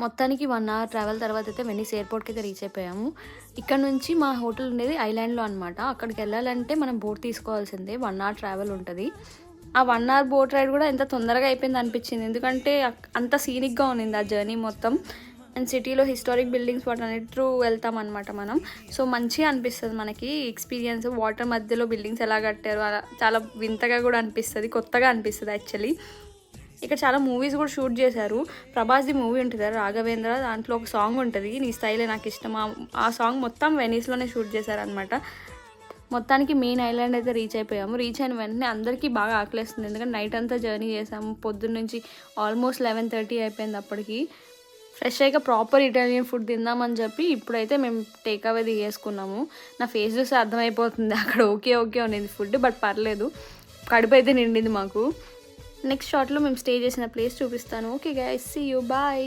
మొత్తానికి 1 hour travel తర్వాత అయితే వెనీస్ ఎయిర్పోర్ట్కి అయితే రీచ్ అయిపోయాము. ఇక్కడ నుంచి మా హోటల్ ఉండేది ఐలాండ్లో అనమాట. అక్కడికి వెళ్ళాలంటే మనం బోట్ తీసుకోవాల్సిందే. 1 అవర్ ట్రావెల్ ఉంటుంది. ఆ 1 అవర్ బోట్ రైడ్ కూడా ఎంత తొందరగా అయిపోయింది అనిపించింది. ఎందుకంటే అంత సీనిక్గా ఉన్నింది ఆ జర్నీ మొత్తం. అండ్ సిటీలో హిస్టారిక్ బిల్డింగ్స్ వాటన్నిటి వెళ్తాం అనమాట మనం. సో మంచిగా అనిపిస్తుంది మనకి ఎక్స్పీరియన్స్. వాటర్ మధ్యలో బిల్డింగ్స్ ఎలా కట్టారు అలా చాలా వింతగా కూడా అనిపిస్తుంది, కొత్తగా అనిపిస్తుంది యాక్చువల్లీ. ఇక్కడ చాలా మూవీస్ కూడా షూట్ చేశారు. ప్రభాస్ది మూవీ ఉంటుంది కదా రాఘవేంద్ర, దాంట్లో ఒక సాంగ్ ఉంటుంది నీ స్టైలే నాకు ఇష్టం. ఆ సాంగ్ మొత్తం వెనీస్లోనే షూట్ చేశారనమాట. మొత్తానికి మెయిన్ ఐలాండ్ అయితే రీచ్ అయిపోయాము. రీచ్ అయిన వెంటనే అందరికీ బాగా ఆకలిస్తుంది, ఎందుకంటే నైట్ అంతా జర్నీ చేసాము. పొద్దున్న నుంచి ఆల్మోస్ట్ 11:30 అయిపోయింది అప్పటికి. ఫ్రెష్ అయ్యాక ప్రాపర్ ఇటాలియన్ ఫుడ్ తిందామని చెప్పి ఇప్పుడైతే మేము టేక్ అవే తీసుకున్నాము. నా ఫేస్ చూస్తే అర్థమైపోతుంది అక్కడ ఓకే ఉన్నది ఫుడ్, బట్ పర్లేదు, కడుపు అయితే నిండింది మాకు. నెక్స్ట్ షాట్లో మేము స్టే చేసిన ప్లేస్ చూపిస్తాను. Okay guys, see you, bye.